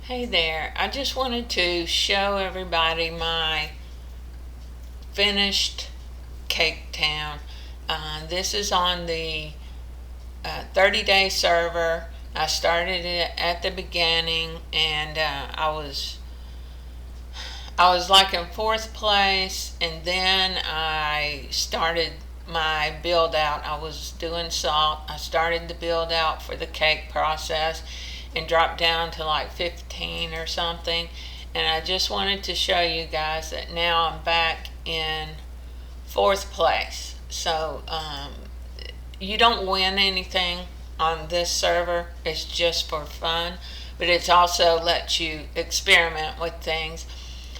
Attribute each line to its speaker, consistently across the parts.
Speaker 1: Hey there, I just wanted to show everybody my finished cake town. This is on the 30-day server. I started it at the beginning and I was like in fourth place, and then I started my build out. I was doing salt. I started the build out for the cake process and dropped down to like 15 or something. And I just wanted to show you guys that now I'm back in fourth place. So you don't win anything on this server. It's just for fun, but it's also lets you experiment with things.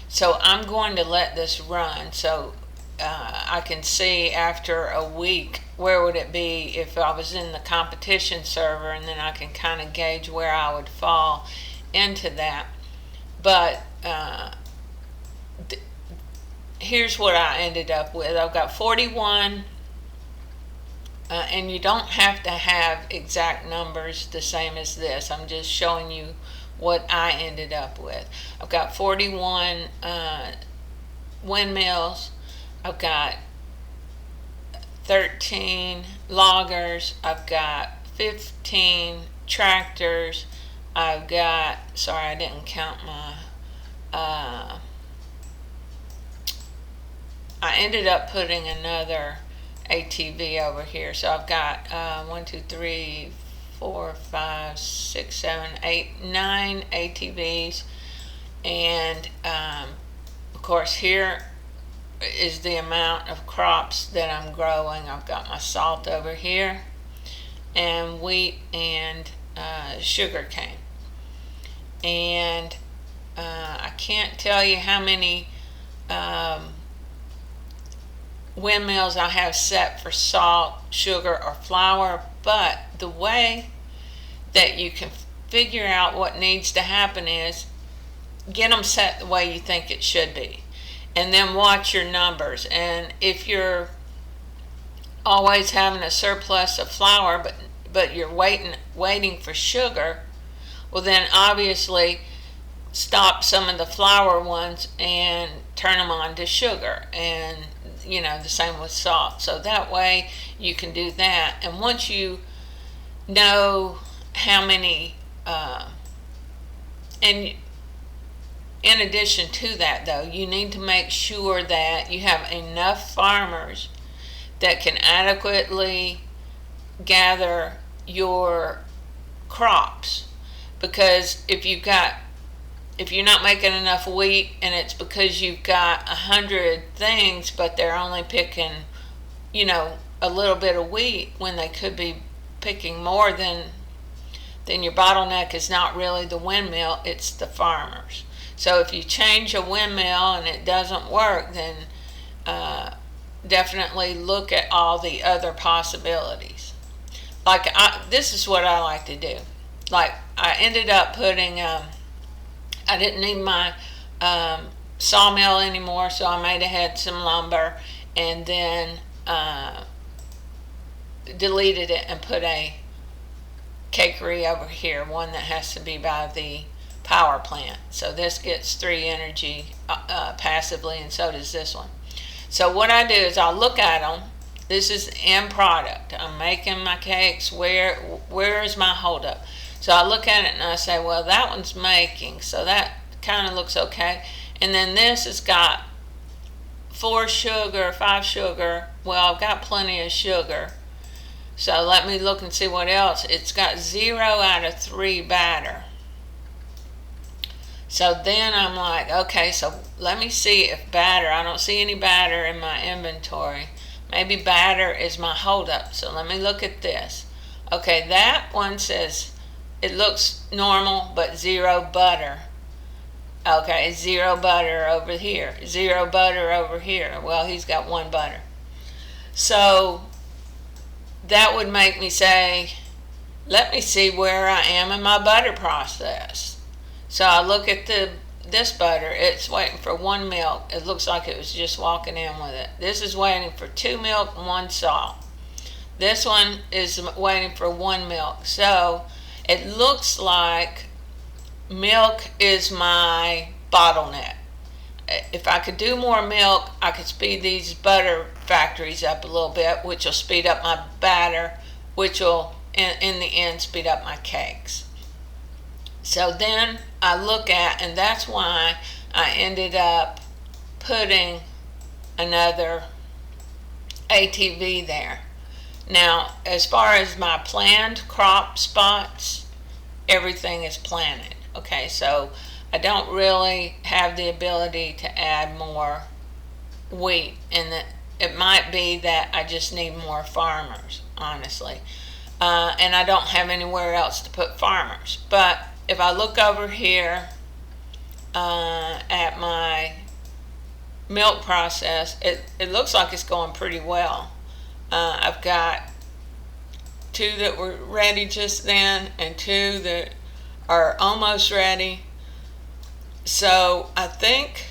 Speaker 1: So I'm going to let this run so I can see after a week where would it be if I was in the competition server, and then I can kind of gauge where I would fall into that. But here's what I ended up with. I've got 41, and you don't have to have exact numbers the same as this. I'm just showing you what I ended up with. I've got 41 windmills. I've got 13 loggers. I've got 15 tractors. I've got, sorry, I didn't count my, I ended up putting another ATV over here. So I've got 1, 2, 3, 4, 5, 6, 7, 8, 9 ATVs. And of course, here is the amount of crops that I'm growing. I've got my salt over here, and wheat, and sugar cane. And I can't tell you how many windmills I have set for salt, sugar, or flour, but the way that you can figure out what needs to happen is get them set the way you think it should be, and then watch your numbers. And if you're always having a surplus of flour, but you're waiting for sugar, well then obviously stop some of the flour ones and turn them on to sugar. And the same with salt. So that way you can do that. And once you know how many, and in addition to that though, you need to make sure that you have enough farmers that can adequately gather your crops. Because if you're not making enough wheat, and it's because you've got 100 things, but they're only picking, a little bit of wheat when they could be picking more, then your bottleneck is not really the windmill, it's the farmers. So if you change a windmill and it doesn't work, then definitely look at all the other possibilities. Like this is what I like to do. Like I ended up putting I didn't need my sawmill anymore, so I made ahead some lumber, and then deleted it and put a cakery over here, one that has to be by the power plant. So this gets 3 energy passively, and so does this one. So what I do is I'll look at them. This is the end product. I'm making my cakes. Where is my holdup? So I look at it and I say, well, that one's making, so that kind of looks okay. And then this has got 4 sugar, 5 sugar. Well, I've got plenty of sugar. So let me look and see what else. It's got 0 out of 3 batter. So then I'm like, okay, so let me see if batter, I don't see any batter in my inventory. Maybe batter is my holdup. So let me look at this. Okay, that one says, it looks normal, but 0 butter. Okay, 0 butter over here. 0 butter over here. Well, he's got 1 butter. So that would make me say, let me see where I am in my butter process. So I look at this butter. It's waiting for 1 milk. It looks like it was just walking in with it. This is waiting for 2 milk and 1 salt. This one is waiting for 1 milk. So it looks like milk is my bottleneck. If I could do more milk, I could speed these butter factories up a little bit, which will speed up my batter, which will, in the end, speed up my cakes. So then I look at, and that's why I ended up putting another ATV there. Now, as far as my planned crop spots, everything is planted. Okay, so I don't really have the ability to add more wheat, and it might be that I just need more farmers, honestly. And I don't have anywhere else to put farmers. But if I look over here at my milk process, it looks like it's going pretty well. I've got 2 that were ready just then and 2 that are almost ready. So I think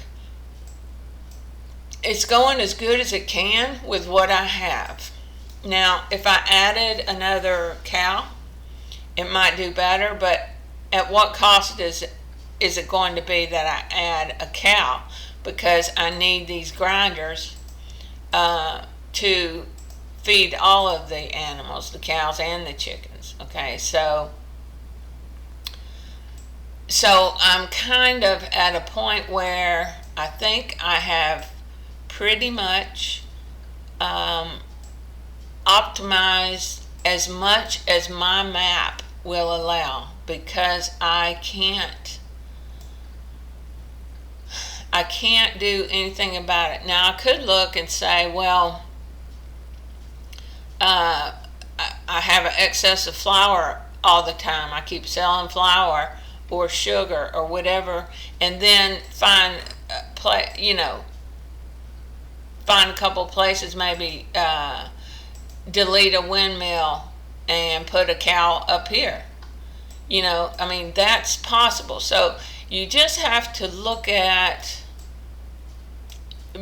Speaker 1: it's going as good as it can with what I have. Now, if I added another cow, it might do better, but at what cost is it going to be that I add a cow? Because I need these grinders to feed all of the animals, the cows and the chickens. Okay, so I'm kind of at a point where I think I have pretty much optimized as much as my map will allow, because I can't do anything about it. Now I could look and say, well, I have an excess of flour all the time. I keep selling flour or sugar or whatever, and then find a couple places, maybe delete a windmill and put a cow up here. I mean, that's possible. So you just have to look at,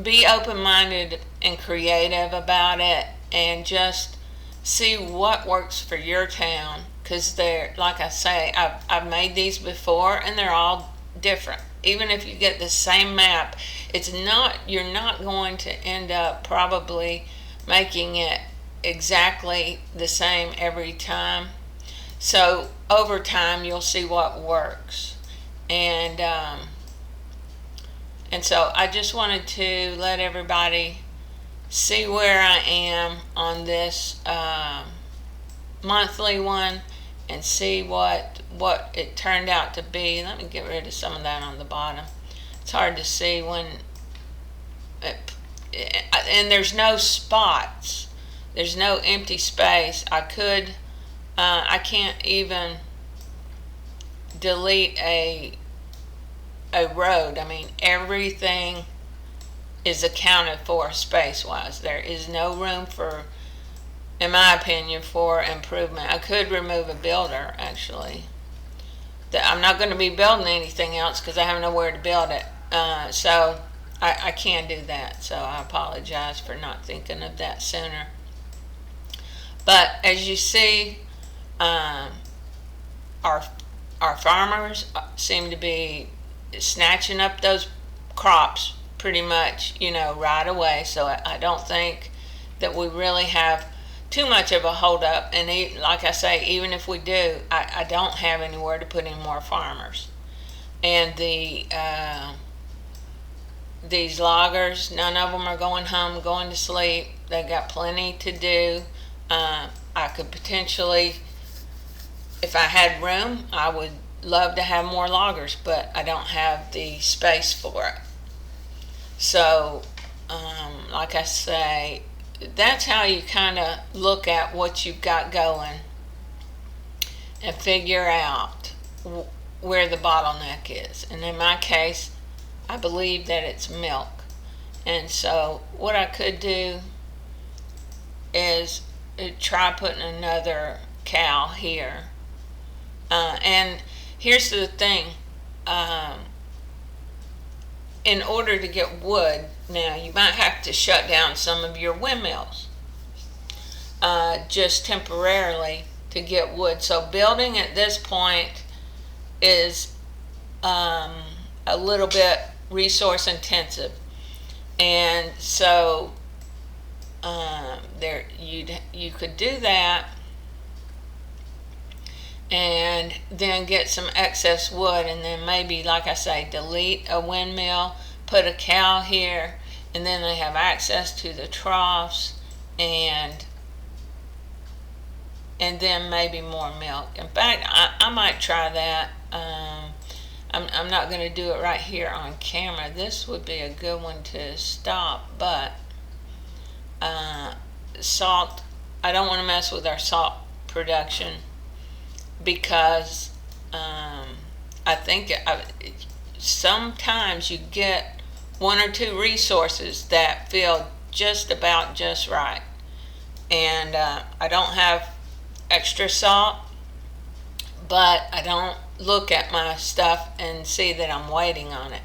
Speaker 1: be open-minded and creative about it, and just see what works for your town. Because they're, like I say, I've made these before, and they're all different. Even if you get the same map, you're not going to end up probably making it exactly the same every time. So over time, you'll see what works. And so I just wanted to let everybody see where I am on this monthly one, and see what it turned out to be. Let me get rid of some of that on the bottom. It's hard to see when and there's no spots. There's no empty space. I can't even delete a road. I mean, everything is accounted for space-wise. There is no room for, in my opinion, for improvement. I could remove a builder, actually. I'm not going to be building anything else because I have nowhere to build it. So I can do that. So I apologize for not thinking of that sooner. But as you see, our farmers seem to be snatching up those crops pretty much, right away. So I don't think that we really have too much of a hold up. And like I say, even if we do, I don't have anywhere to put in more farmers. And these loggers, none of them are going home, going to sleep. They got plenty to do. I could potentially, if I had room, I would love to have more loggers, but I don't have the space for it. So, like I say, that's how you kind of look at what you've got going and figure out where the bottleneck is. And in my case, I believe that it's milk. And so what I could do is try putting another cow here. And here's the thing. In order to get wood, now you might have to shut down some of your windmills just temporarily to get wood. So building at this point is um, a little bit resource intensive. And so there you could do that and then get some excess wood, and then maybe, like I say, delete a windmill, put a cow here, and then they have access to the troughs, and then maybe more milk. In fact, I might try that. I'm not going to do it right here on camera. This would be a good one to stop, but salt, I don't want to mess with our salt production, because I think sometimes you get one or two resources that feel just about just right. And I don't have extra salt, but I don't look at my stuff and see that I'm waiting on it.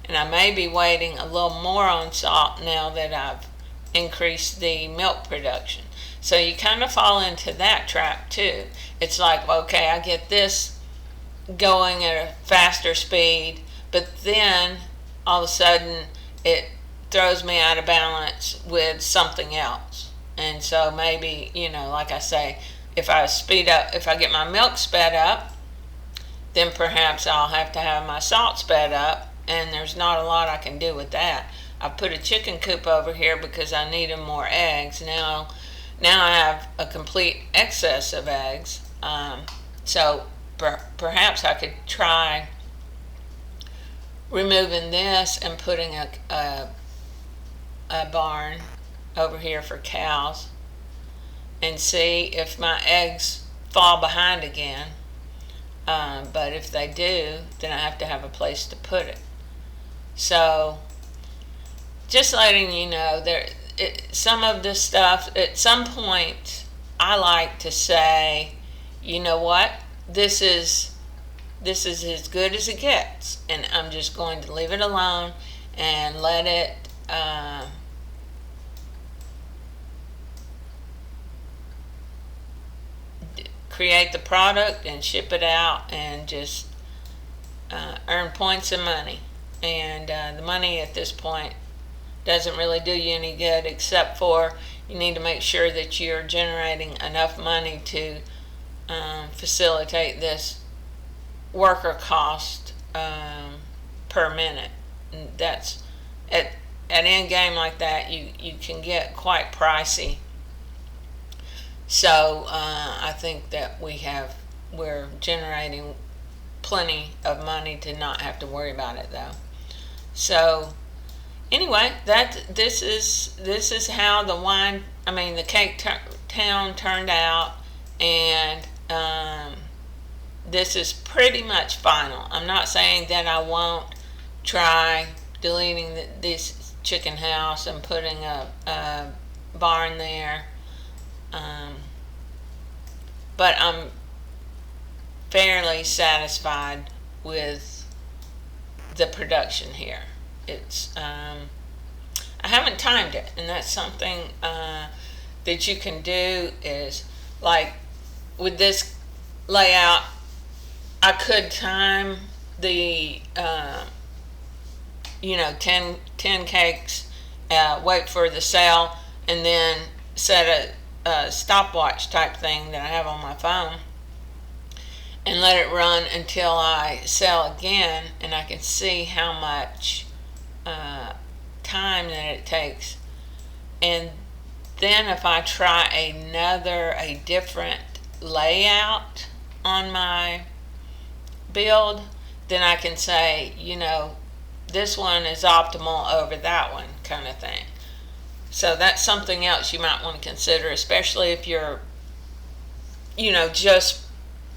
Speaker 1: And I may be waiting a little more on salt now that I've increased the milk production. So you kind of fall into that trap too. It's like, okay, I get this going at a faster speed, but then all of a sudden it throws me out of balance with something else. And so maybe, like I say, if I get my milk sped up, then perhaps I'll have to have my salt sped up, and there's not a lot I can do with that. I put a chicken coop over here because I needed more eggs. Now I have a complete excess of eggs. So perhaps I could try removing this and putting a barn over here for cows, and see if my eggs fall behind again. But if they do, then I have to have a place to put it. So just letting you know, some of this stuff, at some point, I like to say, you know what, this is as good as it gets, and I'm just going to leave it alone and let it create the product and ship it out, and just earn points and money. And the money at this point doesn't really do you any good, except for you need to make sure that you're generating enough money to facilitate this worker cost per minute. And that's at end game like that, you can get quite pricey. So I think that we're generating plenty of money to not have to worry about it, though. So anyway, this is how the cake town turned out, and this is pretty much final. I'm not saying that I won't try deleting this chicken house and putting a barn there. But I'm fairly satisfied with the production here. It's I haven't timed it, and that's something that you can do. Is like with this layout, I could time the 10 cakes, wait for the sale, and then set a stopwatch type thing that I have on my phone, and let it run until I sell again, and I can see how much time that it takes. And then if I try a different layout on my build, then I can say, this one is optimal over that one, kind of thing. So that's something else you might want to consider, especially if you're, just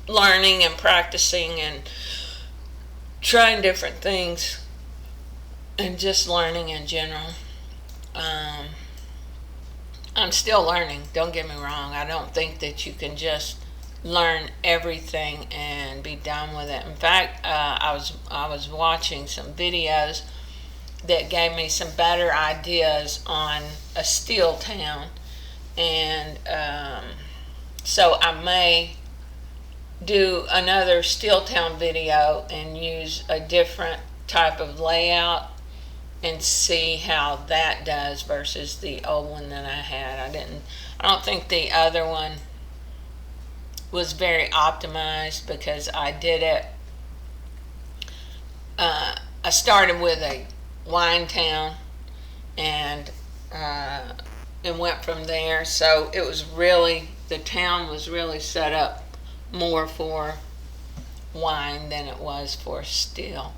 Speaker 1: learning and practicing and trying different things and just learning in general. I'm still learning, don't get me wrong. I don't think that you can just learn everything and be done with it. In fact, I was watching some videos that gave me some better ideas on a steel town, and so I may do another Steel Town video and use a different type of layout and see how that does versus the old one that I had. I don't think the other one was very optimized because I did it. I started with a wine town and and went from there. So it was really, the town was really set up more for wine than it was for steel.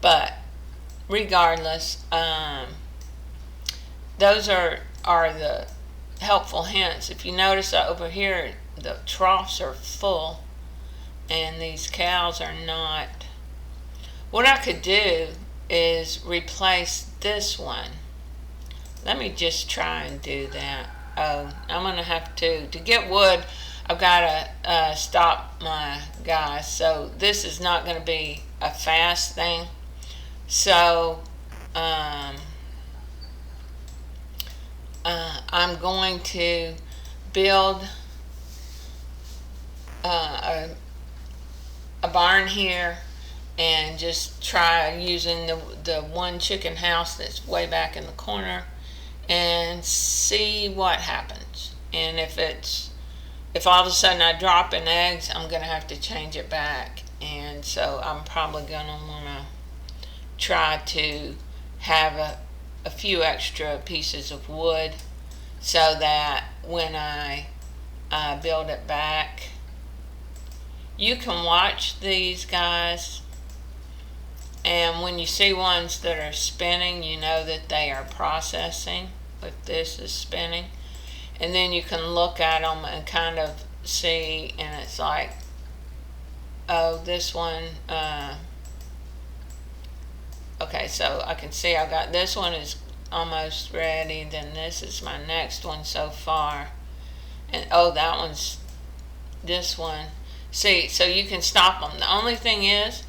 Speaker 1: But regardless, those are the helpful hints. If you notice over here, the troughs are full and these cows are not. What I could do is replace this one. Let me just try and do that. Oh, I'm going to have to get wood, I've got to stop my guys. So this is not going to be a fast thing. So I'm going to build a barn here and just try using the one chicken house that's way back in the corner and see what happens. And if all of a sudden I drop in eggs, I'm going to have to change it back. And so I'm probably going to want to try to have a few extra pieces of wood so that when I build it back, you can watch these guys, and when you see ones that are spinning, you know that they are processing. If this is spinning, and then you can look at them and kind of see, and it's like, oh, this one, okay, so I can see I got this one is almost ready, then this is my next one so far, and oh, that one's, this one. See, so you can stop them. The only thing is,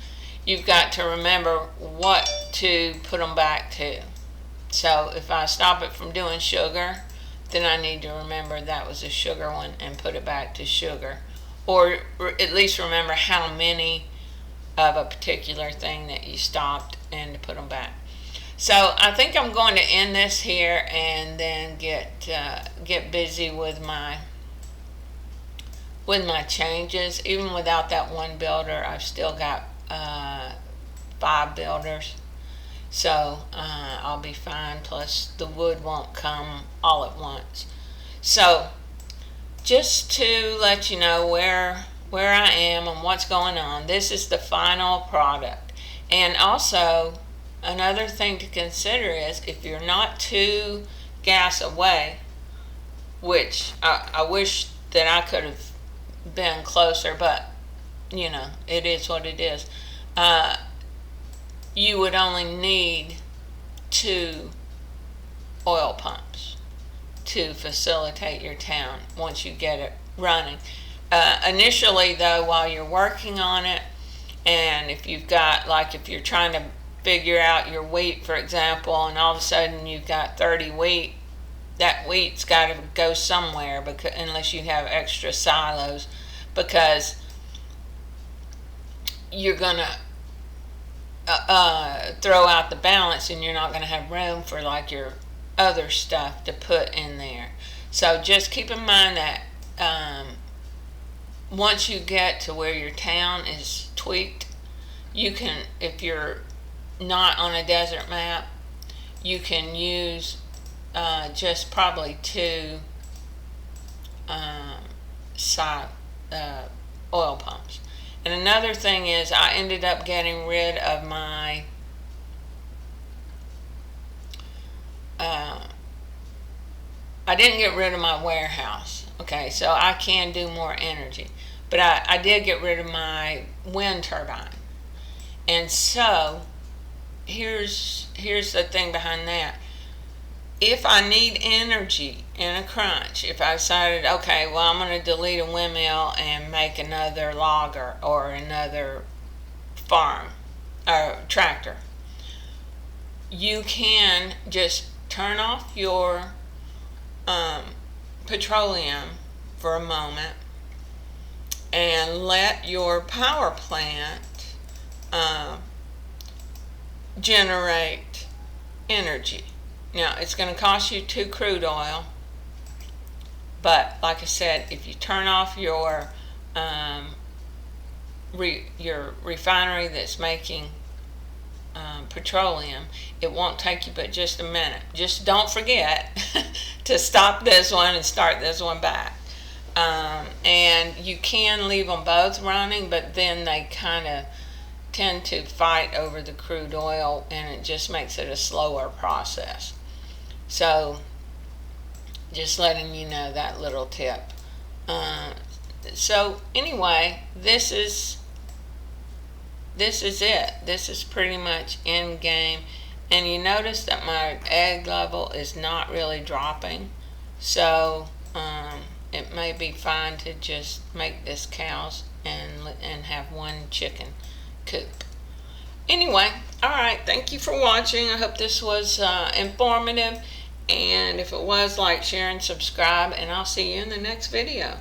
Speaker 1: you've got to remember what to put them back to. So if I stop it from doing sugar, then I need to remember that was a sugar one and put it back to sugar. Or at least remember how many of a particular thing that you stopped and to put them back. So I think I'm going to end this here and then get busy with my changes. Even without that one builder, I've still got 5 builders. So I'll be fine, plus the wood won't come all at once. So just to let you know where I am and what's going on, this is the final product. And also another thing to consider is if you're not 2 gas away, which I wish that I could have been closer, but you know, it is what it is. You would only need 2 oil pumps to facilitate your town once you get it running. Initially though, while you're working on it, and if you've got, like if you're trying to figure out your wheat, for example, and all of a sudden you've got 30 wheat, that wheat's got to go somewhere, because unless you have extra silos, because you're going to throw out the balance and you're not going to have room for like your other stuff to put in there. So just keep in mind that once you get to where your town is tweaked, you can, if you're not on a desert map, you can use just probably 2 side oil pumps. And another thing is, I ended up getting rid of my I didn't get rid of my warehouse. Okay, so I can do more energy, but I did get rid of my wind turbine. And so here's the thing behind that. If I need energy in a crunch, if I decided, okay, well, I'm going to delete a windmill and make another logger or another farm or tractor, you can just turn off your petroleum for a moment and let your power plant generate energy. Now, it's going to cost you 2 crude oil, but like I said, if you turn off your refinery that's making petroleum, it won't take you but just a minute. Just don't forget to stop this one and start this one back. And you can leave them both running, but then they kind of tend to fight over the crude oil, and it just makes it a slower process. So just letting you know that little tip. So anyway, this is it. This is pretty much end game. And you notice that my egg level is not really dropping. So it may be fine to just make this cows and have one chicken coop. Anyway, alright, thank you for watching. I hope this was informative. And if it was, like, share, and subscribe. And I'll see you in the next video.